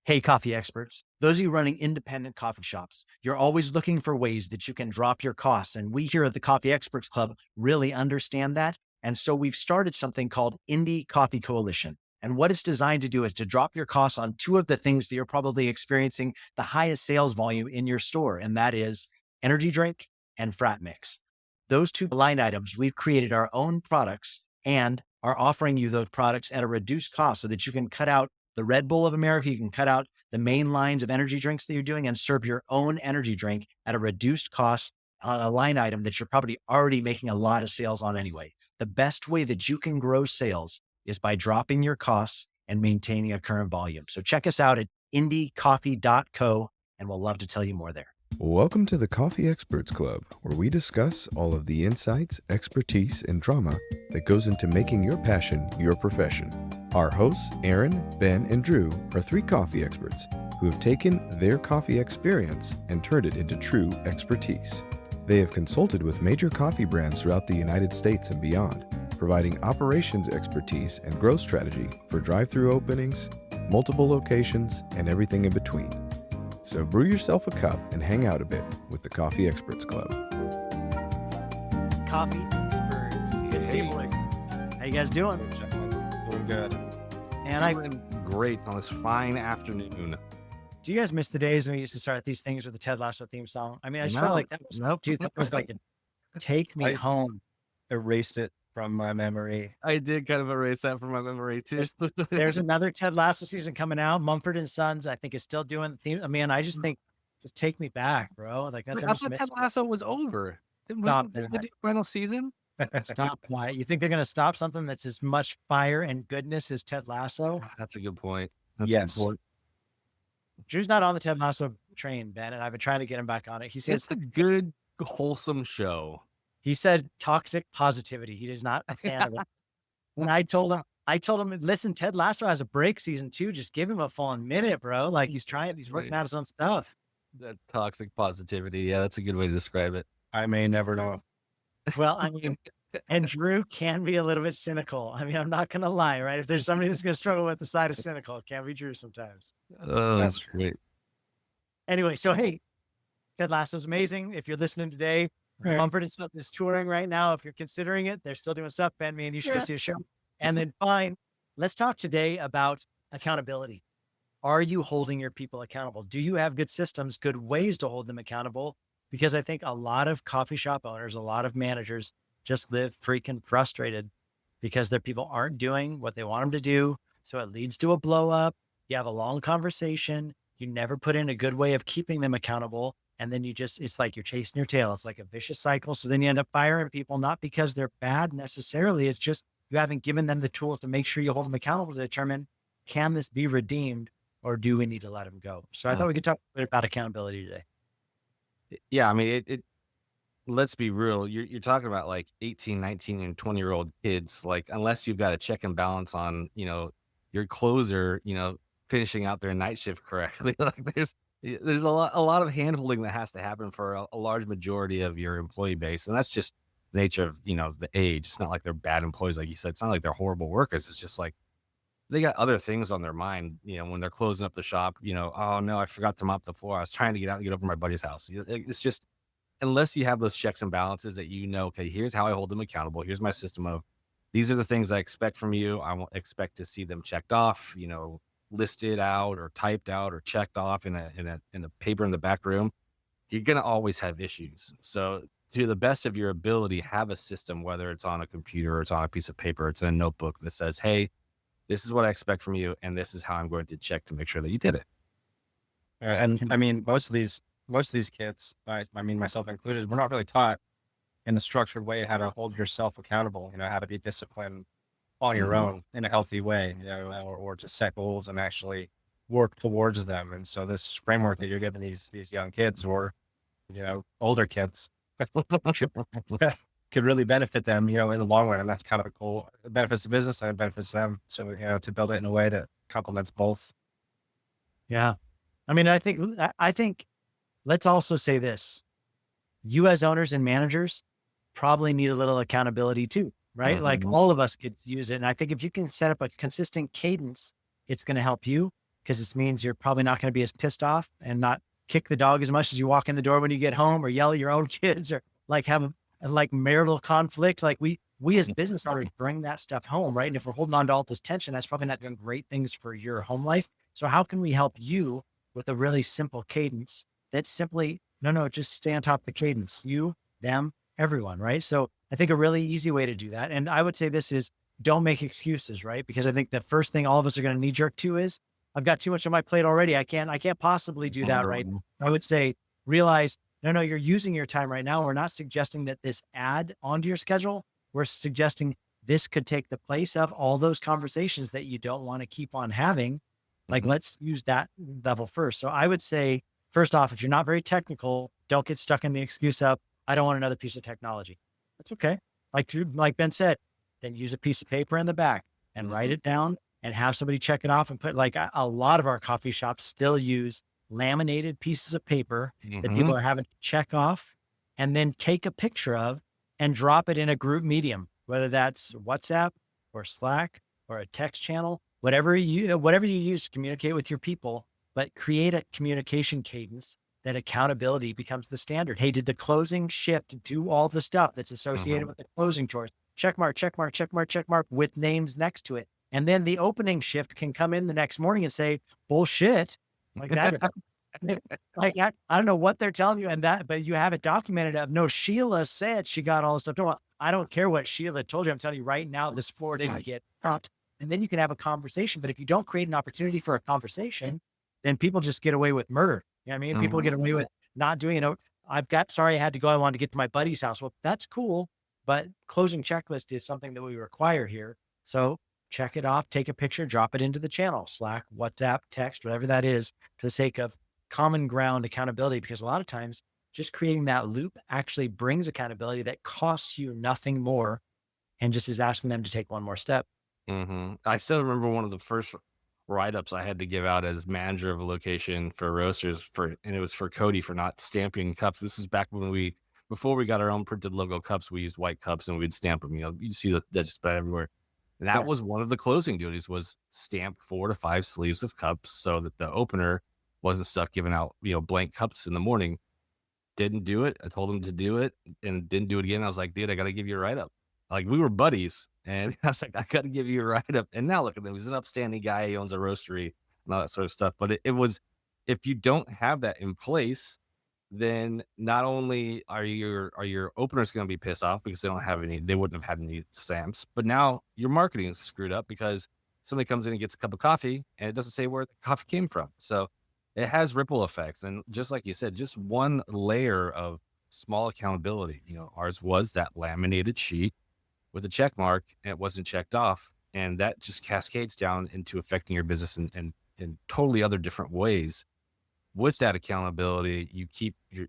Hey, coffee experts. Those of you running independent coffee shops, you're always looking for ways that you can drop your costs. And we here at the Coffee Experts Club really understand that. And so we've started something called Indie Coffee Coalition. And what it's designed to do is to drop your costs on two of the things that you're probably experiencing the highest sales volume in your store. And that is energy drink and frat mix. Those two line items, we've created our own products and are offering you those products at a reduced cost so that you can cut out the Red Bull of America. You can cut out the main lines of energy drinks that you're doing and serve your own energy drink at a reduced cost on a line item that you're probably already making a lot of sales on anyway. The best way that you can grow sales is by dropping your costs and maintaining a current volume. So check us out at indiecoffee.co and we'll love to tell you more there. Welcome to the Coffee Experts Club, where we discuss all of the insights, expertise, and drama that goes into making your passion your profession. Our hosts, Aaron, Ben, and Drew, are three coffee experts who have taken their coffee experience and turned it into true expertise. They have consulted with major coffee brands throughout the United States and beyond, providing operations expertise and growth strategy for drive-through openings, multiple locations, and everything in between. So brew yourself a cup and hang out a bit with the Coffee Experts Club. Coffee experts. Good to see you, boys. How you guys doing? Doing good. And Doing great on this fine afternoon. do you guys miss the days when we used to start these things with the Ted Lasso theme song? I mean, I just felt like that was, dude, that was like, take me home. Erased it from my memory. I did kind of erase that from my memory too. There's another Ted Lasso season coming out. Mumford and Sons, I think, is still doing the theme. I mean, I just think, just take me back, bro. Like, I thought Ted Lasso was over. Stop Did that. they do final season? Stop quiet. You think they're going to stop something that's as much fire and goodness as Ted Lasso? That's a good point. That's Yes. a good point. Drew's not on the Ted Lasso train, Ben, and I've been trying to get him back on it. He says It's a good, wholesome show. he said toxic positivity. He is not a fan of it. And I told him, listen, Ted Lasso has a break season 2. Just give him a full minute, bro. Like he's working out his own stuff. That toxic positivity. Yeah, that's a good way to describe it. I may never know. Well, I mean, and Drew can be a little bit cynical. I mean, I'm not going to lie, right? If there's somebody that's going to struggle with the side of cynical, it can be Drew sometimes. Oh, that's great. Anyway, so hey, Ted Lasso's amazing. If you're listening today, Mumford and Sons is touring right now. If you're considering it, they're still doing stuff. Ben, me and you should go see a show. And then fine, let's talk today about accountability. Are you holding your people accountable? Do you have good systems, good ways to hold them accountable? Because I think a lot of coffee shop owners, a lot of managers just live freaking frustrated because their people aren't doing what they want them to do. So it leads to a blow up. You have a long conversation. You never put in a good way of keeping them accountable. And then it's like you're chasing your tail. It's like a vicious cycle. So then you end up firing people, not because they're bad necessarily. It's just you haven't given them the tools to make sure you hold them accountable to determine, can this be redeemed or do we need to let them go? So I thought we could talk a bit about accountability today. Yeah, I mean, let's be real. You're talking about like 18, 19, and 20-year-old kids. Like, unless you've got a check and balance on, your closer, finishing out their night shift correctly. Like there's a lot of handholding that has to happen for a large majority of your employee base. And that's just the nature of, the age. It's not like they're bad employees. Like you said, it's not like they're horrible workers. It's just like they got other things on their mind, when they're closing up the shop, oh no, I forgot to mop the floor. I was trying to get out and get over to my buddy's house. It's just, unless you have those checks and balances that, okay, here's how I hold them accountable. Here's my system of, these are the things I expect from you. I won't expect to see them checked off, listed out or typed out or checked off in a paper in the back room. You're going to always have issues. So to the best of your ability, have a system, whether it's on a computer or it's on a piece of paper, it's in a notebook that says, hey, this is what I expect from you, and this is how I'm going to check to make sure that you did it. And I mean, most of these kids, I mean, myself included, we're not really taught in a structured way how to hold yourself accountable, how to be disciplined on your own in a healthy way, or to set goals and actually work towards them. And so this framework that you're giving these young kids or, older kids could really benefit them, in the long run. And that's kind of a goal. It benefits the business and it benefits them. So, to build it in a way that complements both. Yeah. I mean, I think let's also say this. You as owners and managers probably need a little accountability too, right? Like all of us could use it. And I think if you can set up a consistent cadence, it's going to help you. because this means you're probably not going to be as pissed off and not kick the dog as much as you walk in the door when you get home, or yell at your own kids, or like have a like marital conflict. Like we as business owners bring that stuff home, right? And if we're holding on to all this tension, that's probably not doing great things for your home life. So how can we help you with a really simple cadence that's simply, no, just stay on top of the cadence, you, them, everyone, right? So I think a really easy way to do that. And I would say this is, don't make excuses, right? Because I think the first thing all of us are going to knee jerk to is, I've got too much on my plate already. I can't possibly do that, right? I would say, realize, no, you're using your time right now. We're not suggesting that this add onto your schedule. We're suggesting this could take the place of all those conversations that you don't want to keep on having. Like, let's use that level first. So I would say, first off, if you're not very technical, don't get stuck in the excuse of, I don't want another piece of technology. That's okay. Like Ben said, then use a piece of paper in the back and write it down and have somebody check it off and put, like, a lot of our coffee shops still use laminated pieces of paper that people are having to check off and then take a picture of and drop it in a group medium, whether that's WhatsApp or Slack or a text channel, whatever you use to communicate with your people, but create a communication cadence that accountability becomes the standard. Hey, did the closing shift do all the stuff that's associated with the closing chores? Check mark, check mark, check mark, check mark with names next to it. And then the opening shift can come in the next morning and say, bullshit. Like that. Like, I don't know what they're telling you, but you have it documented of, no, Sheila said she got all this stuff. Well, I don't care what Sheila told you. I'm telling you right now, this floor didn't get dropped. And then you can have a conversation. But if you don't create an opportunity for a conversation, then people just get away with murder. You know what I mean? People get away with not doing, sorry, I had to go. I wanted to get to my buddy's house. Well, that's cool. But closing checklist is something that we require here. So check it off, take a picture, drop it into the channel, Slack, WhatsApp, text, whatever that is, for the sake of common ground accountability. Because a lot of times just creating that loop actually brings accountability that costs you nothing more and just is asking them to take one more step. I still remember one of the first write-ups I had to give out as manager of a location for roasters and it was for Cody for not stamping cups. This is back when before we got our own printed logo cups, we used white cups and we'd stamp them. You see that just about everywhere. And that was one of the closing duties, was stamp 4 to 5 sleeves of cups so that the opener wasn't stuck giving out, blank cups in the morning. Didn't do it. I told him to do it and didn't do it again. I was like, dude, I got to give you a write-up. Like, we were buddies, and I was like, I got to give you a write-up. And now look at him. He's an upstanding guy. He owns a roastery and all that sort of stuff. But it was, if you don't have that in place, then not only are your openers going to be pissed off because they wouldn't have had any stamps, but now your marketing is screwed up because somebody comes in and gets a cup of coffee and it doesn't say where the coffee came from. So it has ripple effects. And just like you said, just one layer of small accountability. Ours was that laminated sheet with a check mark and it wasn't checked off. And that just cascades down into affecting your business in totally other different ways. With that accountability, you're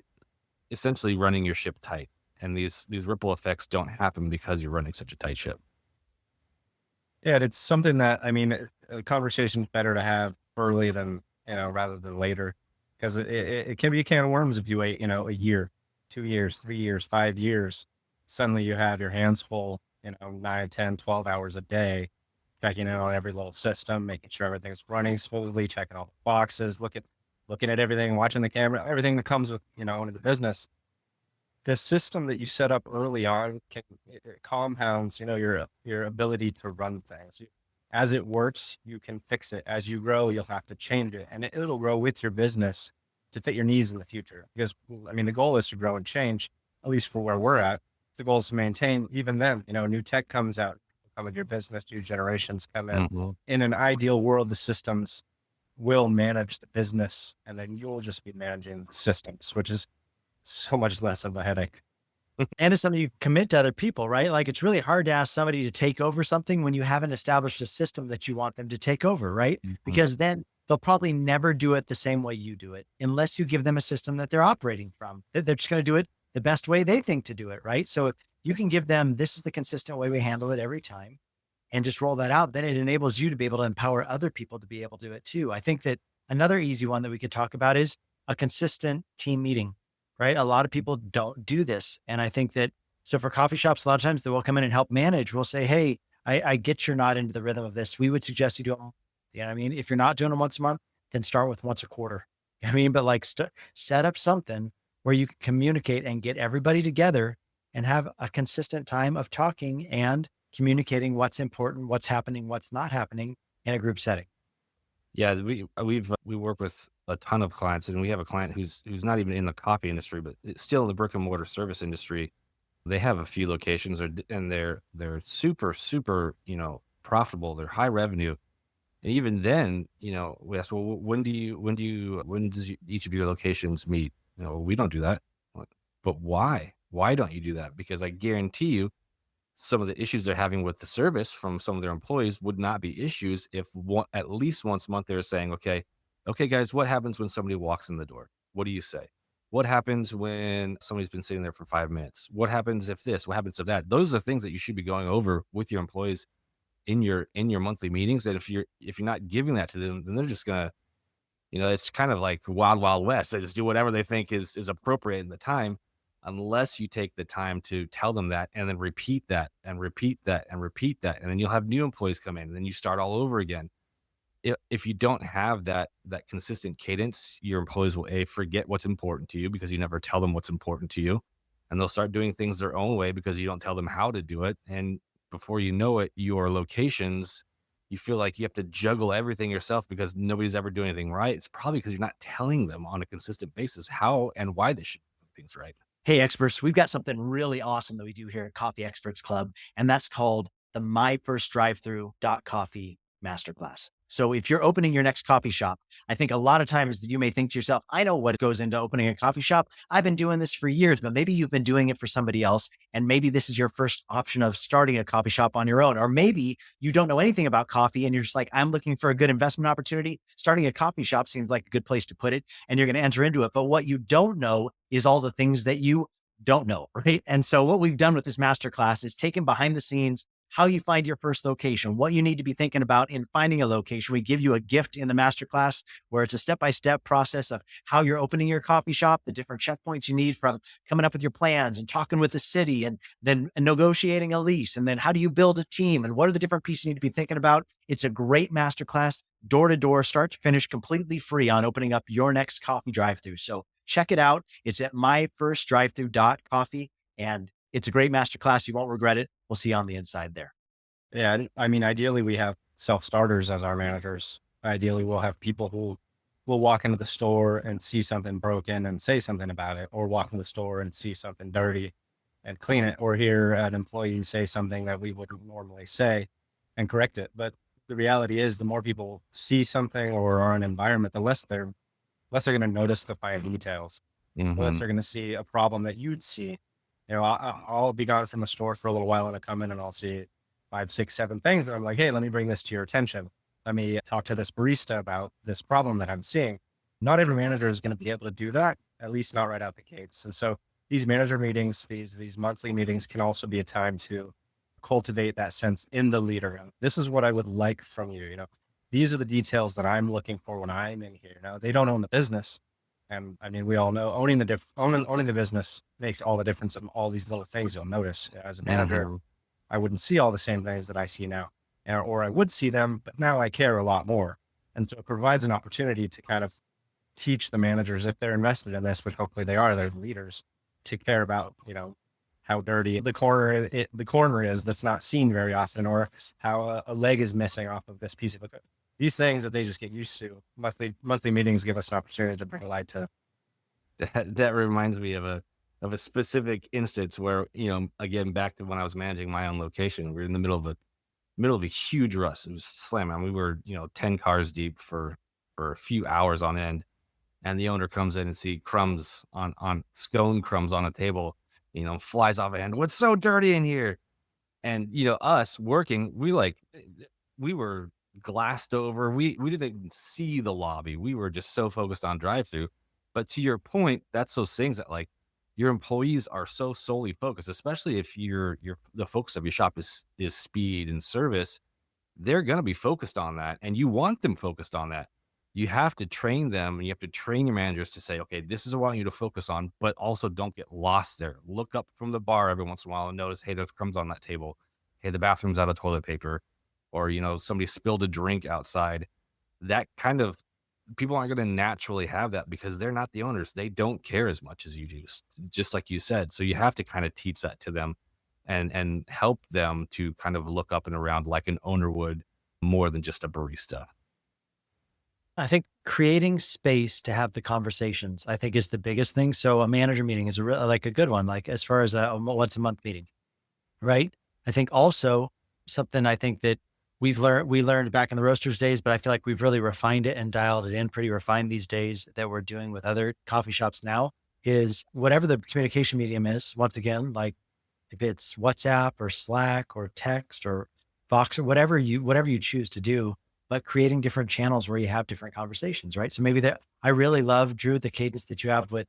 essentially running your ship tight. And these ripple effects don't happen because you're running such a tight ship. Yeah, it's something that, a conversation's better to have early than, rather than later, because it can be a can of worms if you wait, a year, 2 years, 3 years, 5 years. Suddenly you have your hands full, 9, 10, 12 hours a day, checking in on every little system, making sure everything's running smoothly, checking all the boxes, looking at everything, watching the camera, everything that comes with, into the business. The system that you set up early on it compounds, your ability to run things. As it works, you can fix it. As you grow, you'll have to change it, and it'll grow with your business to fit your needs in the future. Because the goal is to grow and change, at least for where we're at. The goal is to maintain. Even then, new tech comes out, come with your business, new generations come in. In an ideal world, the systems will manage the business, and then you'll just be managing the systems, which is so much less of a headache. And it's something you commit to other people, right? Like, it's really hard to ask somebody to take over something when you haven't established a system that you want them to take over, right? Because then they'll probably never do it the same way you do it, unless you give them a system that they're operating from. They're just going to do it the best way they think to do it, right? So if you can give them, this is the consistent way we handle it every time, and just roll that out, then it enables you to be able to empower other people to be able to do it too. I think that another easy one that we could talk about is a consistent team meeting, right? A lot of people don't do this. And I think that, so for coffee shops, a lot of times they will come in and help manage. We'll say, hey, I get you're not into the rhythm of this. We would suggest you do them. You know what I mean? If you're not doing them once a month, then start with once a quarter. I mean, but like set up something where you can communicate and get everybody together and have a consistent time of talking and communicating what's important, what's happening, what's not happening in a group setting. Yeah, we work with a ton of clients, and we have a client who's not even in the coffee industry, but it's still in the brick and mortar service industry. They have a few locations, and they're super super profitable. They're high revenue, and even then, we ask, well, when does each of your locations meet? We don't do that. Like, but why? Why don't you do that? Because I guarantee you, some of the issues they're having with the service from some of their employees would not be issues if at least once a month they're saying, okay, guys, what happens when somebody walks in the door? What do you say? What happens when somebody's been sitting there for 5 minutes? What happens if this? What happens if that? Those are things that you should be going over with your employees in your monthly meetings. That if you're not giving that to them, then they're just gonna, it's kind of like wild, wild west. They just do whatever they think is appropriate in the time, unless you take the time to tell them that and then repeat that and repeat that and repeat that. And then you'll have new employees come in and then you start all over again. If you don't have that consistent cadence, your employees will forget what's important to you because you never tell them what's important to you. And they'll start doing things their own way because you don't tell them how to do it. And before you know it, your locations, you feel like you have to juggle everything yourself because nobody's ever doing anything right. It's probably because you're not telling them on a consistent basis how and why they should do things right. Hey, experts, we've got something really awesome that we do here at Coffee Experts Club, and that's called the My First Drive-Through Coffee Masterclass. So if you're opening your next coffee shop, I think a lot of times you may think to yourself, I know what goes into opening a coffee shop. I've been doing this for years, but maybe you've been doing it for somebody else. And maybe this is your first option of starting a coffee shop on your own. Or maybe you don't know anything about coffee and you're just like, I'm looking for a good investment opportunity. Starting a coffee shop seems like a good place to put it, and you're going to enter into it. But what you don't know is all the things that you don't know, right? And so what we've done with this masterclass is taken behind the scenes how you find your first location, what you need to be thinking about in finding a location. We give you a gift in the masterclass where it's a step-by-step process of how you're opening your coffee shop, the different checkpoints you need from coming up with your plans and talking with the city and then negotiating a lease. And then how do you build a team and what are the different pieces you need to be thinking about? It's a great masterclass, door to door, start to finish, completely free on opening up your next coffee drive-through. So check it out. It's at myfirstdrivethrough.coffee, and it's a great masterclass. You won't regret it. We'll see you on the inside there. Yeah. I mean, ideally we have self-starters as our managers. Ideally we'll have people who will walk into the store and see something broken and say something about it, or walk in the store and see something dirty and clean it, or hear an employee say something that we wouldn't normally say and correct it. But the reality is the more people see something or are in an environment, the less they're going to notice the fine details. The less they're going to see a problem that you'd see. I'll be gone from the store for a little while and I come in and I'll see 5, 6, 7 things. And I'm like, hey, let me bring this to your attention. Let me talk to this barista about this problem that I'm seeing. Not every manager is going to be able to do that, at least not right out the gates. And so these manager meetings, these monthly meetings can also be a time to cultivate that sense in the leader. This is what I would like from you. These are the details that I'm looking for when I'm in here. Now, they don't own the business. And I mean, we all know owning the business makes all the difference in all these little things you'll notice. As a manager, I wouldn't see all the same things that I see now, or I would see them, but now I care a lot more. And so it provides an opportunity to kind of teach the managers, if they're invested in this, which hopefully they are, they're the leaders, to care about, how dirty the corner is that's not seen very often, or how a leg is missing off of this piece of equipment. These things that they just get used to. Monthly meetings give us an opportunity to bring light to. That reminds me of a specific instance where, again, back to when I was managing my own location, we were in the middle of a huge rush. It was slamming. I mean, we were, 10 cars deep for a few hours on end. And the owner comes in and see crumbs on scone crumbs on a table, flies off a hand. What's so dirty in here? And, us working, we were glassed over. We didn't even see the lobby. We were just so focused on drive through. But to your point, that's those things that your employees are so solely focused, especially if the focus of your shop is speed and service. They're going to be focused on that, and you want them focused on that. You have to train them, and you have to train your managers to say, okay, this is what I want you to focus on, but also don't get lost there. Look up from the bar every once in a while and notice, hey, there's crumbs on that table. Hey, the bathroom's out of toilet paper, or, somebody spilled a drink outside. That kind of people aren't going to naturally have that because they're not the owners. They don't care as much as you do, just like you said. So you have to kind of teach that to them and help them to kind of look up and around like an owner would more than just a barista. I think creating space to have the conversations, I think is the biggest thing. So a manager meeting is like a good one, like as far as a once a month meeting, right? I think also something I think that we learned back in the roasters days, but I feel like we've really refined it and dialed it in pretty refined these days that we're doing with other coffee shops now is whatever the communication medium is, once again, like if it's WhatsApp or Slack or text or Vox or whatever you choose to do, but creating different channels where you have different conversations, right? So maybe that I really love Drew the cadence that you have with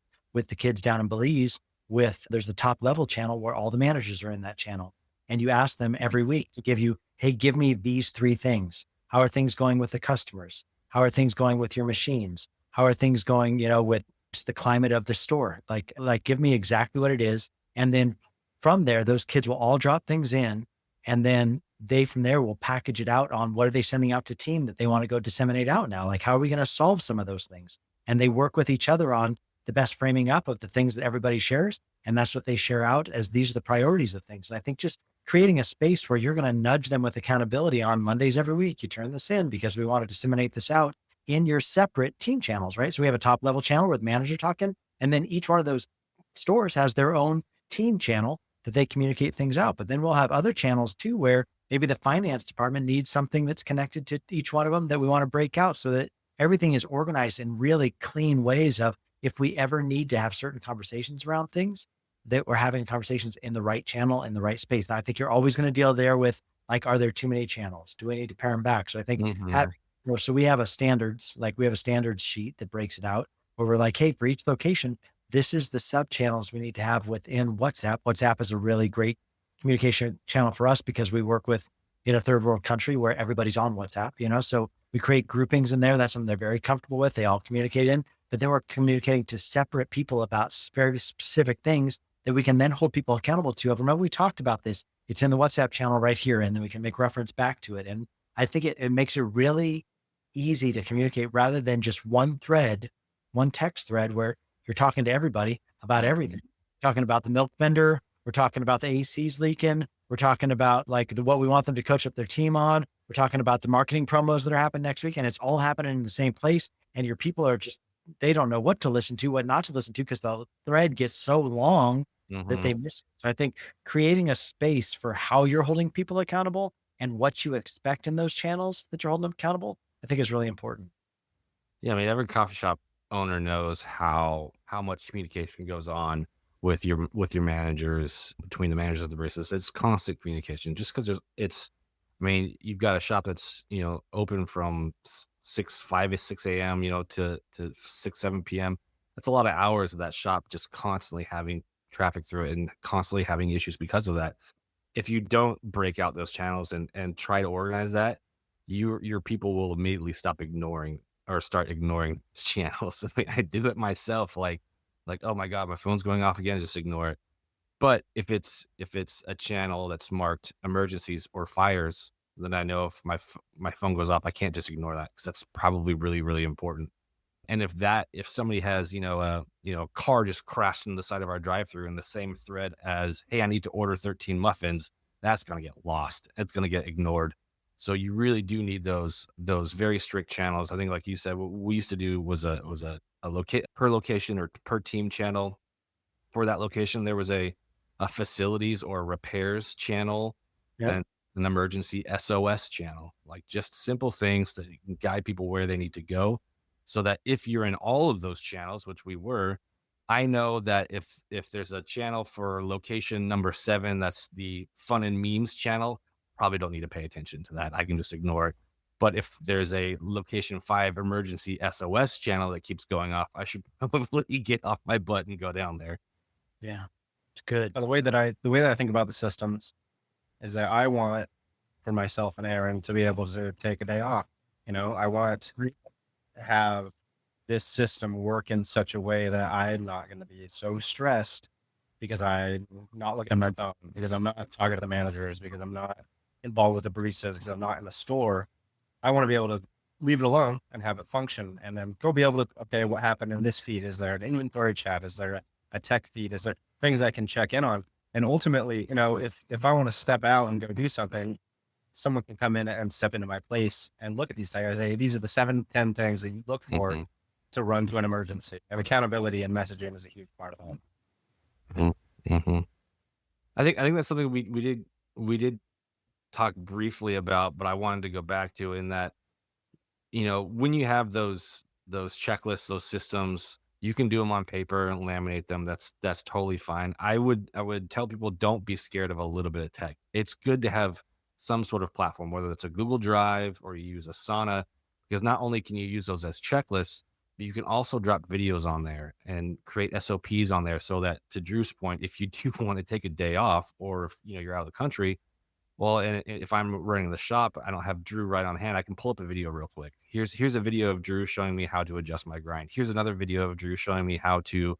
the kids down in Belize. With there's the top level channel where all the managers are in that channel, and you ask them every week to give you, hey, give me these three things. How are things going with the customers? How are things going with your machines? How are things going, with just the climate of the store? Like give me exactly what it is, and then from there, those kids will all drop things in, and then they from there will package it out on what are they sending out to team that they want to go disseminate out now. Like, how are we going to solve some of those things? And they work with each other on the best framing up of the things that everybody shares. And that's what they share out as these are the priorities of things. And I think just creating a space where you're going to nudge them with accountability on Mondays every week. You turn this in because we want to disseminate this out in your separate team channels, right? So we have a top level channel where the manager talking, and then each one of those stores has their own team channel that they communicate things out. But then we'll have other channels too, where maybe the finance department needs something that's connected to each one of them that we want to break out so that everything is organized in really clean ways of if we ever need to have certain conversations around things that we're having conversations in the right channel, in the right space. Now, I think you're always going to deal there with like, are there too many channels? Do we need to pare them back? So I think Hmm. so we have we have a standards sheet that breaks it out where we're like, hey, for each location, this is the sub channels we need to have within WhatsApp. WhatsApp is a really great communication channel for us because we work with in a third world country where everybody's on WhatsApp, so we create groupings in there. That's something they're very comfortable with. They all communicate in, but then we're communicating to separate people about very specific things that we can then hold people accountable to. Remember, we talked about this. It's in the WhatsApp channel right here, and then we can make reference back to it. And I think it makes it really easy to communicate rather than just one thread, one text thread where you're talking to everybody about everything. Talking about the milk vendor, we're talking about the ACs leaking, we're talking about like what we want them to coach up their team on. We're talking about the marketing promos that are happening next week, and it's all happening in the same place. And your people are just they don't know what to listen to, what not to listen to, because the thread gets so long that Hmm. they miss it. So I think creating a space for how you're holding people accountable and what you expect in those channels that you're holding them accountable, I think is really important. Yeah, I mean, every coffee shop owner knows how much communication goes on with your managers, between the managers of the baristas. It's constant communication. Just because I mean, you've got a shop that's open from 6 to 6 a.m. To 6 7 p.m. That's a lot of hours of that shop just constantly having traffic through it and constantly having issues because of that. If you don't break out those channels and try to organize that, your people will immediately stop ignoring or start ignoring channels. I mean, I do it myself, like, "Oh my god, my phone's going off again," just ignore it. But if it's a channel that's marked emergencies or fires, then I know if my phone goes off, I can't just ignore that because that's probably really, really important. And if somebody has, a car just crashed into the side of our drive-through in the same thread as, "Hey, I need to order 13 muffins," that's gonna get lost. It's gonna get ignored. So you really do need those very strict channels. I think, like you said, what we used to do was a locate per location or per team channel. For that location, there was a facilities or repairs channel Yep. and an emergency SOS channel, like just simple things that can guide people where they need to go. So that if you're in all of those channels, which we were, I know that if there's a channel for location number 7, that's the fun and memes channel, probably don't need to pay attention to that. I can just ignore it. But if there's a location 5 emergency SOS channel that keeps going off, I should probably get off my butt and go down there. Yeah. It's good. The way that I think about the systems is that I want for myself and Aaron to be able to take a day off. I want Great. to have this system work in such a way that I'm not going to be so stressed because I'm not looking at my phone, because I'm not talking to the managers, because I'm not involved with the baristas, because I'm not in the store. I want to be able to leave it alone and have it function, and then go be able to, okay, what happened in this feed? Is there an inventory chat? Is there a tech feed? Is there things I can check in on? And ultimately, if I want to step out and go do something, someone can come in and step into my place and look at these things. I say, these are the 7-10 things that you look for Mm-hmm. to run to an emergency. And accountability and messaging is a huge part of that. Mm-hmm. I think that's something we did talk briefly about, but I wanted to go back to, in that, when you have those checklists, those systems, you can do them on paper and laminate them. That's totally fine. I would tell people, don't be scared of a little bit of tech. It's good to have some sort of platform, whether it's a Google Drive or you use Asana, because not only can you use those as checklists, but you can also drop videos on there and create SOPs on there, so that, to Drew's point, if you do want to take a day off, or if you're out of the country, well, and if I'm running the shop, I don't have Drew right on hand, I can pull up a video real quick. Here's a video of Drew showing me how to adjust my grind. Here's another video of Drew showing me how to,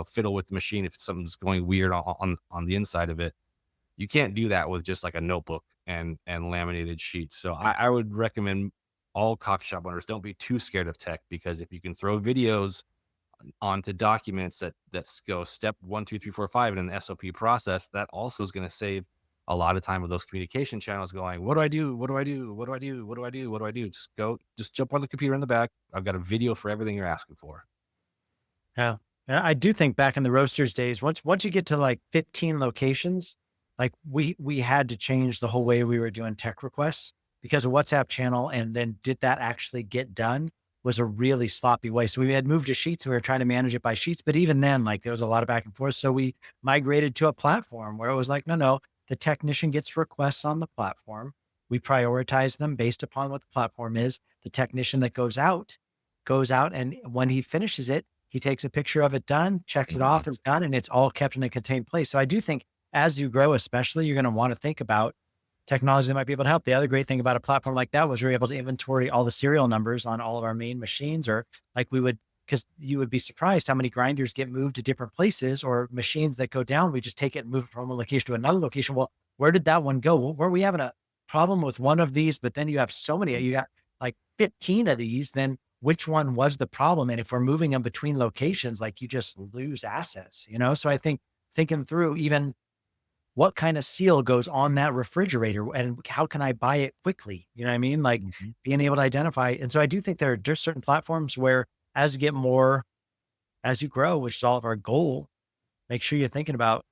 fiddle with the machine if something's going weird on the inside of it. You can't do that with just like a notebook and laminated sheets. So I would recommend all coffee shop owners, don't be too scared of tech, because if you can throw videos onto documents that go step 1, 2, 3, 4, 5 in an SOP process, that also is going to save a lot of time with those communication channels going, what do I do? What do I do? What do I do? What do I do? What do I do? Just jump on the computer in the back. I've got a video for everything you're asking for. Yeah. I do think back in the Roasters days, once you get to like 15 locations, like we had to change the whole way we were doing tech requests because of WhatsApp channel. And then did that actually get done was a really sloppy way. So we had moved to Sheets. We were trying to manage it by Sheets, but even then, like there was a lot of back and forth. So we migrated to a platform where it was like, no, the technician gets requests on the platform. We prioritize them based upon what the platform is. The technician that goes out. And when he finishes it, he takes a picture of it done, checks it off, it's done, and it's all kept in a contained place. So I do think as you grow, especially, you're going to want to think about technology that might be able to help. The other great thing about a platform like that was we were able to inventory all the serial numbers on all of our main machines, or like because you would be surprised how many grinders get moved to different places, or machines that go down. We just take it and move it from one location to another location. Well, where did that one go? Well, were we having a problem with one of these, but then you have so many, you got like 15 of these, then which one was the problem? And if we're moving them between locations, like you just lose assets, So I think thinking through even what kind of seal goes on that refrigerator and how can I buy it quickly? You know what I mean? Like being able to identify. And so I do think there are just certain platforms where as you get more, as you grow, which is all of our goal, make sure you're thinking about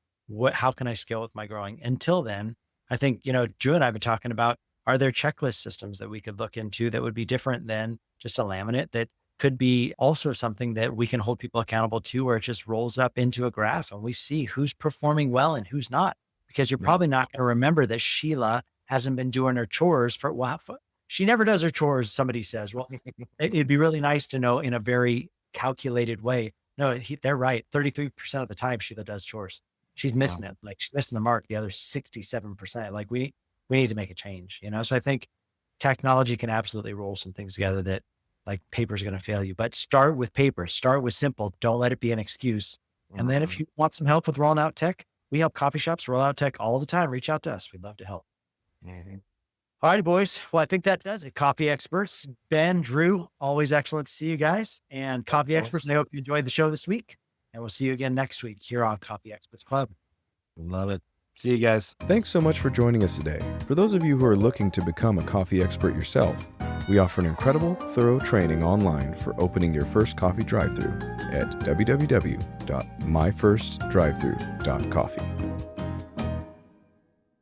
how can I scale with my growing? Until then, I think, Drew and I have been talking about, are there checklist systems that we could look into that would be different than just a laminate, that could be also something that we can hold people accountable to, where it just rolls up into a graph and we see who's performing well and who's not, because you're probably not going to remember that Sheila hasn't been doing her chores for a while. She never does her chores. Somebody says, well, it'd be really nice to know in a very calculated way. No, they're right. 33% of the time Sheila does chores. She's missing it. Like she's missing the mark. The other 67%, like we need to make a change, So I think technology can absolutely roll some things together that like paper is going to fail you, but start with paper, start with simple. Don't let it be an excuse. And then if you want some help with rolling out tech, we help coffee shops roll out tech all the time. Reach out to us. We'd love to help. All righty, boys. Well, I think that does it. Coffee experts, Ben, Drew, always excellent to see you guys. And coffee experts, I hope you enjoyed the show this week. And we'll see you again next week here on Coffee Experts Club. Love it. See you guys. Thanks so much for joining us today. For those of you who are looking to become a coffee expert yourself, we offer an incredible, thorough training online for opening your first coffee drive-thru at www.myfirstdrivethru.coffee.